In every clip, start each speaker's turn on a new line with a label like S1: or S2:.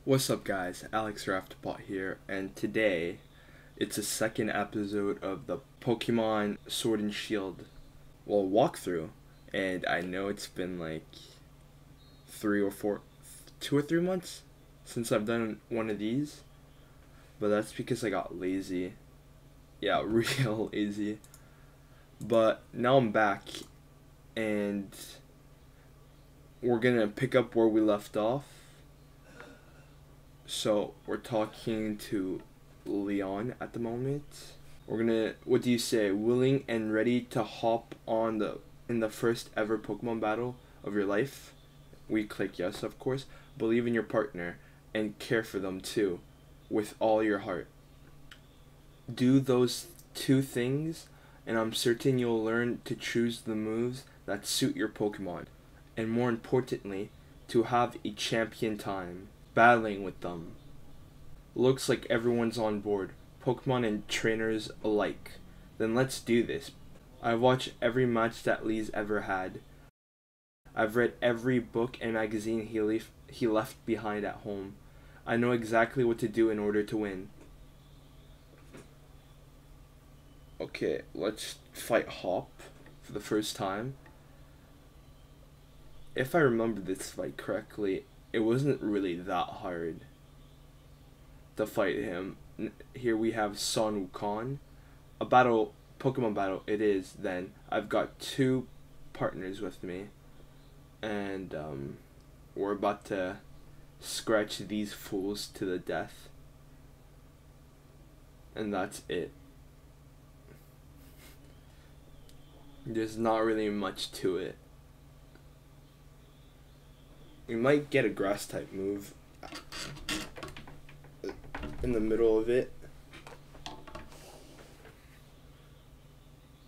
S1: What's up guys, Alex or AfterPot here, and today it's a second episode of the Pokemon Sword and Shield, walkthrough, and I know it's been like 2 or 3 months since I've done one of these, but that's because I got lazy. Yeah, real lazy. But now I'm back, and we're gonna pick up where we left off. So we're talking to Leon at the moment. We're gonna, what do you say, willing and ready to hop on in the first ever Pokemon battle of your life? We click yes, of course. Believe in your partner and care for them too, with all your heart. Do those two things, and I'm certain you'll learn to choose the moves that suit your Pokemon, and more importantly, to have a champion time battling with them. Looks like everyone's on board, Pokemon and trainers alike. Then let's do this. I've watched every match that Lee's ever had. I've read every book and magazine he left behind at home. I know exactly what to do in order to win. Okay, let's fight Hop for the first time. If I remember this fight correctly, it wasn't really that hard to fight him. Here we have Sun Wukong. A Pokemon battle it is then. I've got 2 partners with me, and we're about to scratch these fools to the death. And that's it. There's not really much to it. We might get a grass type move in the middle of it.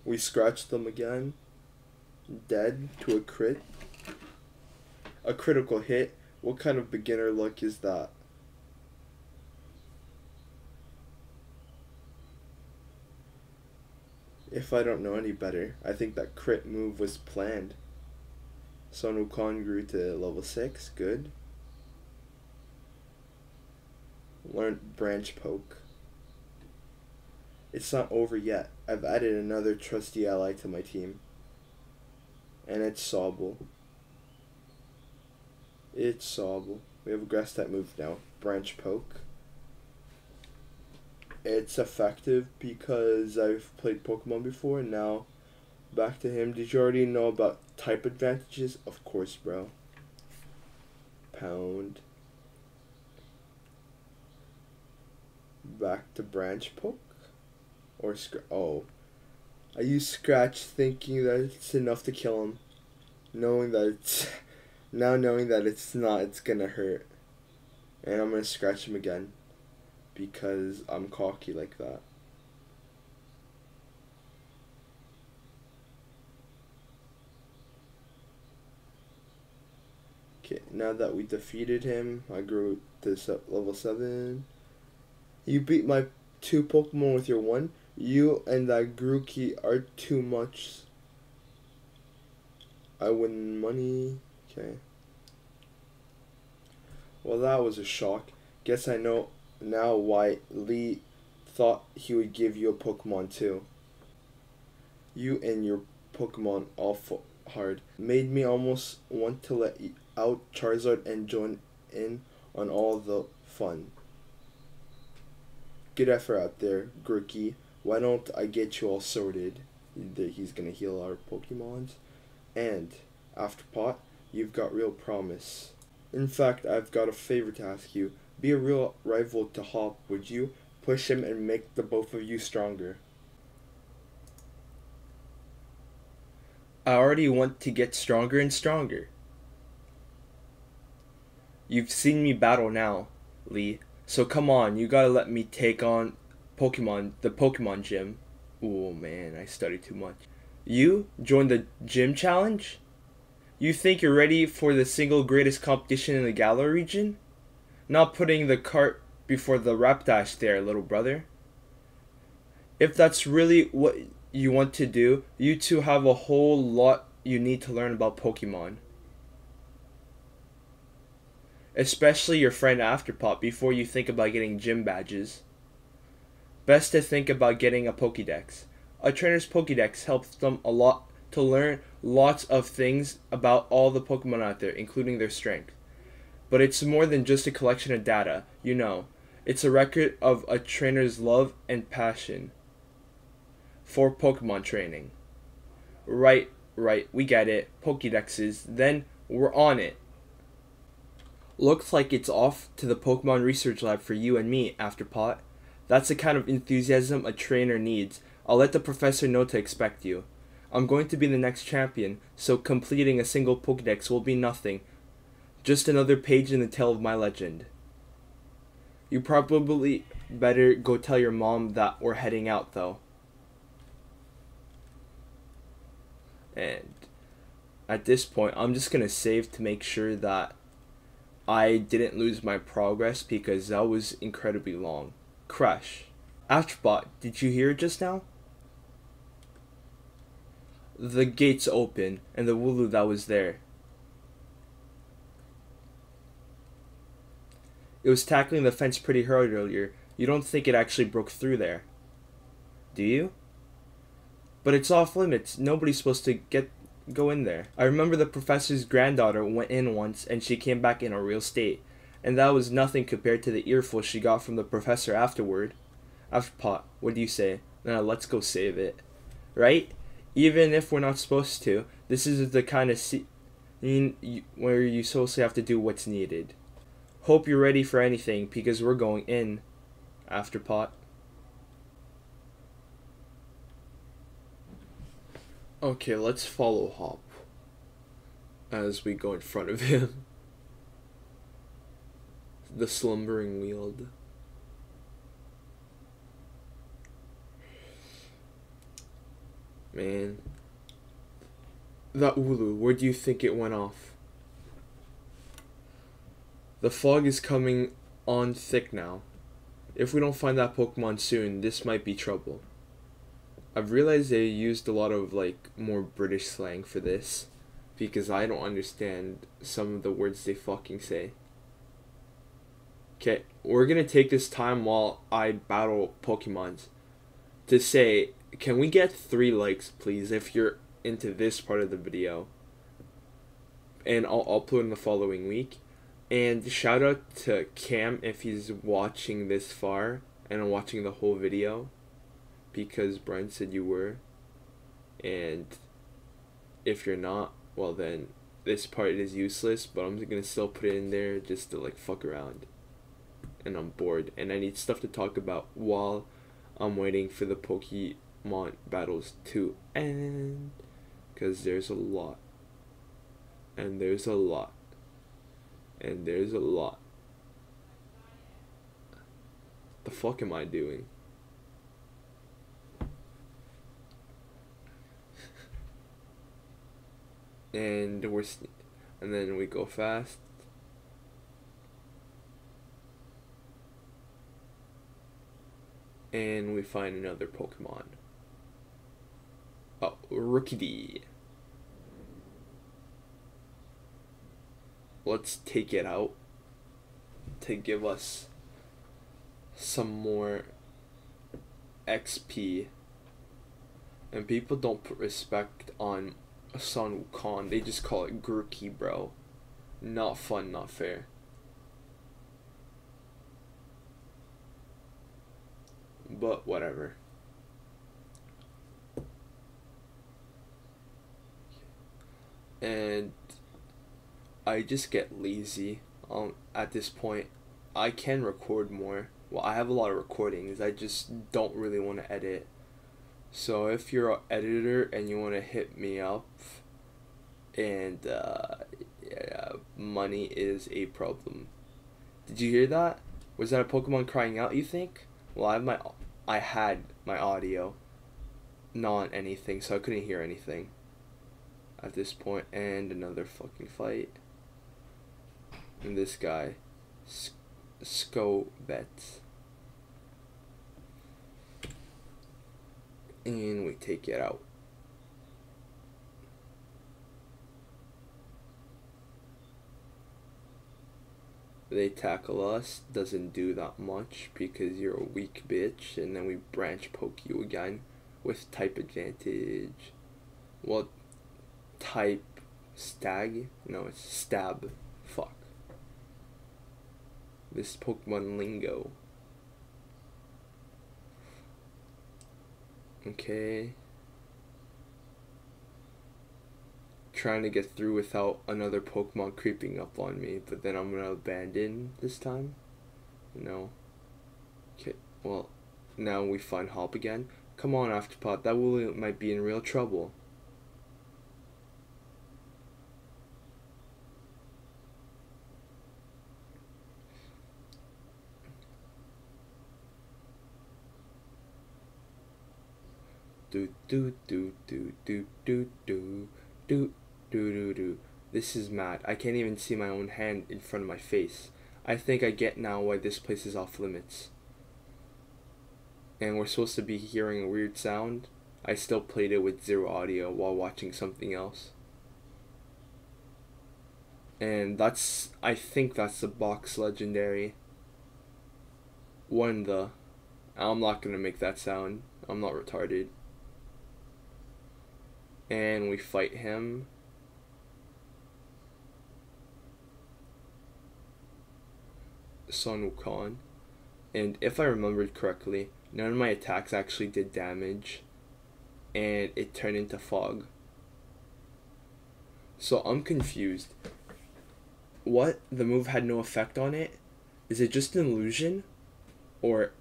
S1: We scratch them again. Dead to a crit. A critical hit. What kind of beginner luck is that? If I don't know any better, I think that crit move was planned. Sun Wukong grew to level 6, good. Learned Branch Poke. It's not over yet. I've added another trusty ally to my team. And it's Sobble. It's Sobble. We have a grass type move now. Branch Poke. It's effective because I've played Pokemon before, and now back to him. Did you already know about type advantages? Of course, bro. Pound. Back to Branch Poke? Or oh. I use Scratch thinking that it's enough to kill him. Knowing that it's not, it's gonna hurt. And I'm gonna scratch him again. Because I'm cocky like that. Okay, now that we defeated him, I grew to level 7. You beat my 2 Pokemon with your 1. You and that Grookey are too much. I win money. Okay. Well, that was a shock. Guess I know now why Lee thought he would give you a Pokemon too. You and your Pokemon all hard. Made me almost want to let out Charizard and join in on all the fun. Good effort out there, Grookey. Why don't I get you all sorted? He's gonna heal our Pokemons. And, AfterPot, you've got real promise. In fact, I've got a favor to ask you. Be a real rival to Hop, would you? Push him and make the both of you stronger. I already want to get stronger and stronger. You've seen me battle now, Lee. So come on, you gotta let me take on the Pokemon gym. Oh man, I studied too much. You join the gym challenge? You think you're ready for the single greatest competition in the Galar region? Not putting the cart before the Rapidash there, little brother. If that's really what you want to do, you two have a whole lot you need to learn about Pokemon. especially your friend AfterPot, before you think about getting gym badges. Best to think about getting a Pokédex. A trainer's Pokédex helps them a lot to learn lots of things about all the Pokemon out there, including their strength. But it's more than just a collection of data, you know. It's a record of a trainer's love and passion for Pokemon training. Right, we get it. Pokédexes, then we're on it. Looks like it's off to the Pokemon Research Lab for you and me, AfterPot. That's the kind of enthusiasm a trainer needs. I'll let the professor know to expect you. I'm going to be the next champion, so completing a single Pokédex will be nothing. Just another page in the tale of my legend. You probably better go tell your mom that we're heading out, though. And at this point, I'm just going to save to make sure that I didn't lose my progress, because that was incredibly long. Crush. AfterPot, did you hear it just now? The gates open, and the WOOOHOO that was there. It was tackling the fence pretty hard earlier. You don't think it actually broke through there, do you? But it's off limits. Nobody's supposed to go in there. I remember the professor's granddaughter went in once, and she came back in a real state. And that was nothing compared to the earful she got from the professor afterward. AfterPot, what do you say? Now let's go save it. Right? Even if we're not supposed to, this is the kind of scene where you supposed have to do what's needed. Hope you're ready for anything, because we're going in, AfterPot. Okay, let's follow Hop as we go in front of him. The Slumbering Weald. Man. That WOOOHOO, where do you think it went off? The fog is coming on thick now. If we don't find that Pokemon soon, this might be trouble. I've realized they used a lot of more British slang for this, because I don't understand some of the words they fucking say. Okay, we're gonna take this time while I battle Pokemons to say, can we get 3 likes, please, if you're into this part of the video? And I'll upload in the following week. And shout out to Cam if he's watching this far and watching the whole video, because Brian said you were. And if you're not, well then this part is useless, but I'm gonna still put it in there just to fuck around. And I'm bored, and I need stuff to talk about while I'm waiting for the Pokemon battles to end, because there's a lot, and there's a lot, and there's a lot. The fuck am I doing? And then we go fast. And we find another Pokemon. Oh, Rookidee. Let's take it out to give us some more XP. And people don't put respect on Sun Wukong. They just call it Grookey, bro. Not fun, not fair. But whatever. And I just get lazy at this point. I can record more. Well, I have a lot of recordings. I just don't really want to edit. So if you're an editor and you want to hit me up, and yeah, money is a problem. Did you hear that? Was that a Pokemon crying out, you think? Well, I had my audio not on anything, so I couldn't hear anything at this point. And another fucking fight. And this guy, Scobet. And we take it out. they tackle us, doesn't do that much because you're a weak bitch, and then we branch poke you again with type advantage. Well, type stag? No, it's stab. Fuck. This Pokemon lingo. Okay. Trying to get through without another Pokemon creeping up on me, but then I'm gonna abandon this time. No. Okay, well, now we find Hop again. Come on, AfterPot, that Wooloo might be in real trouble. Do do do do do do do do do do. This is mad. I can't even see my own hand in front of my face. I think I get now why this place is off limits. And we're supposed to be hearing a weird sound. I still played it with zero audio while watching something else. And that's, I think that's the box legendary. I'm not gonna make that sound. I'm not retarded. And we fight him. Sun Wukong. And if I remembered correctly, none of my attacks actually did damage. And it turned into fog. So I'm confused. What? The move had no effect on it? Is it just an illusion? Or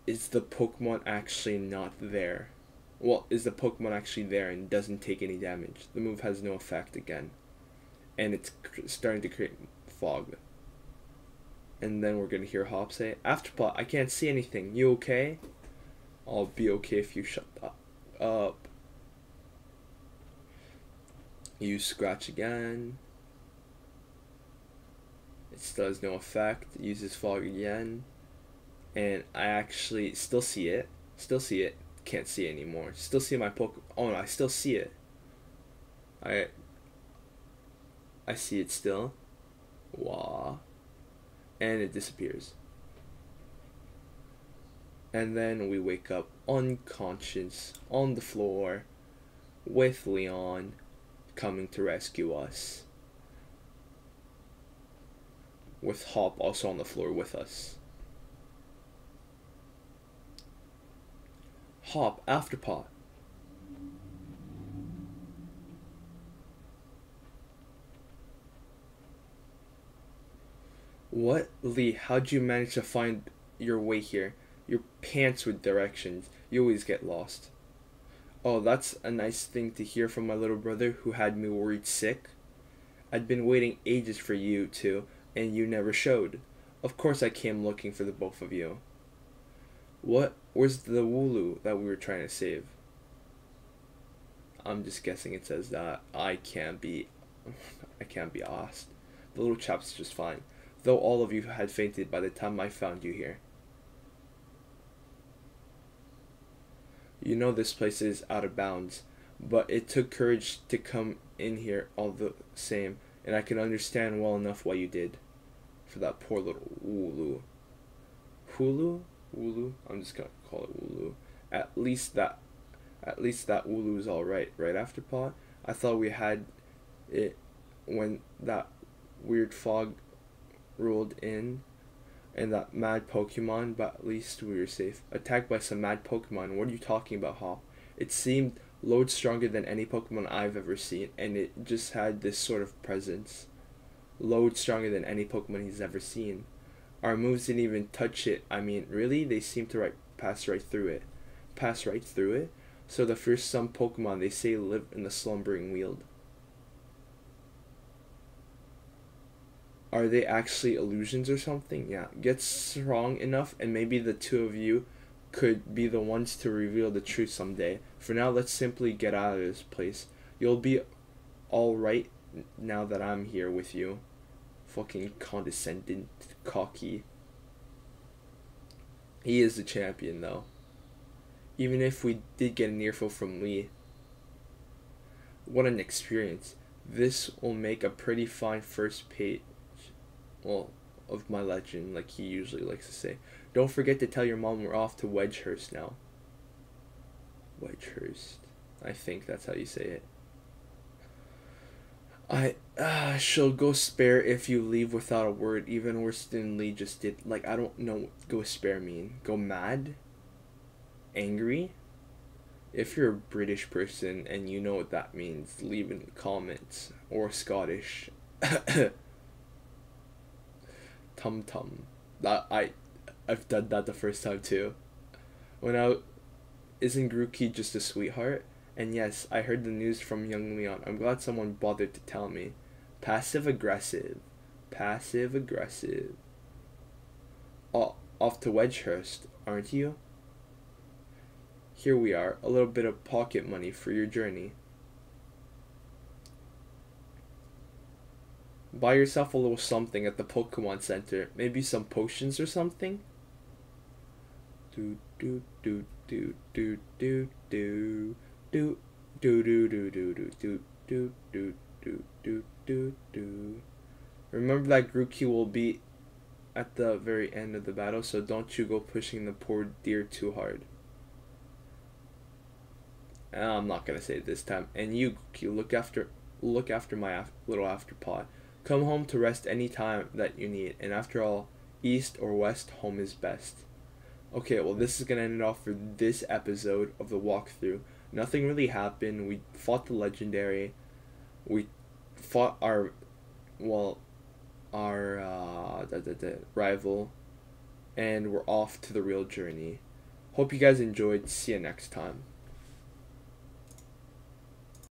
S1: is the Pokemon actually not there? Well, is the Pokemon actually there and doesn't take any damage? The move has no effect again. And it's starting to create fog. And then we're going to hear Hop say, AfterPot, I can't see anything. You okay? I'll be okay if you shut up. You scratch again. It still has no effect. It uses fog again. And I actually still see it. Still see it. Can't see it anymore. Still see my Pokemon. Oh no, I still see it. I see it still. Wah. And it disappears. And then we wake up unconscious on the floor with Leon coming to rescue us. With Hop also on the floor with us. Hop, AfterPot. What? Lee, how'd you manage to find your way here? Your pants with directions. You always get lost. Oh, that's a nice thing to hear from my little brother who had me worried sick. I'd been waiting ages for you two, and you never showed. Of course I came looking for the both of you. What? Where's the Wooloo that we were trying to save? I'm just guessing it says that. I can't be asked. The little chap's just fine. Though all of you had fainted by the time I found you here. You know this place is out of bounds, but it took courage to come in here all the same, and I can understand well enough why you did. For that poor little Wooloo. Wooloo? Wooloo? I'm just gonna call it Wooloo. At least that Wooloo is alright, right, AfterPot? I thought we had it when that weird fog rolled in and that mad Pokemon, but at least we were safe. Attacked by some mad Pokemon. What are you talking about, Hop? It seemed loads stronger than any Pokemon I've ever seen, and it just had this sort of presence. Loads stronger than any Pokemon he's ever seen. Our moves didn't even touch it. I mean, really? They seemed to pass right through it. Pass right through it? So the first some Pokemon they say live in the Slumbering Weald. Are they actually illusions or something? Yeah. Get strong enough and maybe the two of you could be the ones to reveal the truth someday. For now, let's simply get out of this place. You'll be alright now that I'm here with you. Fucking condescending, cocky. He is the champion though. Even if we did get an earful from Lee. What an experience. This will make a pretty fine first page. Well, of my legend, like he usually likes to say. Don't forget to tell your mom we're off to Wedgehurst now. Wedgehurst. I think that's how you say it. She'll go spare if you leave without a word. Even worse than Lee just did. Like, I don't know what go spare mean. Go mad? Angry? If you're a British person and you know what that means, leave in the comments. Or Scottish. Tum tum. I've done that the first time too. Isn't Grookey just a sweetheart? And yes, I heard the news from young Leon. I'm glad someone bothered to tell me. Passive aggressive. Passive aggressive. Oh, off to Wedgehurst, aren't you? Here we are, a little bit of pocket money for your journey. Buy yourself a little something at the Pokemon Center. Maybe some potions or something? Do do do do do do do do do do do do do do do do do do do do. Remember that Grookey will be at the very end of the battle, so don't you go pushing the poor deer too hard. I'm not gonna say it this time. And you, Grookey, look after my little AfterPot. Come home to rest any time that you need, and after all, east or west, home is best. Okay, well, this is gonna end it off for this episode of the walkthrough. Nothing really happened. We fought the legendary. We fought our rival, and we're off to the real journey. Hope you guys enjoyed. See you next time.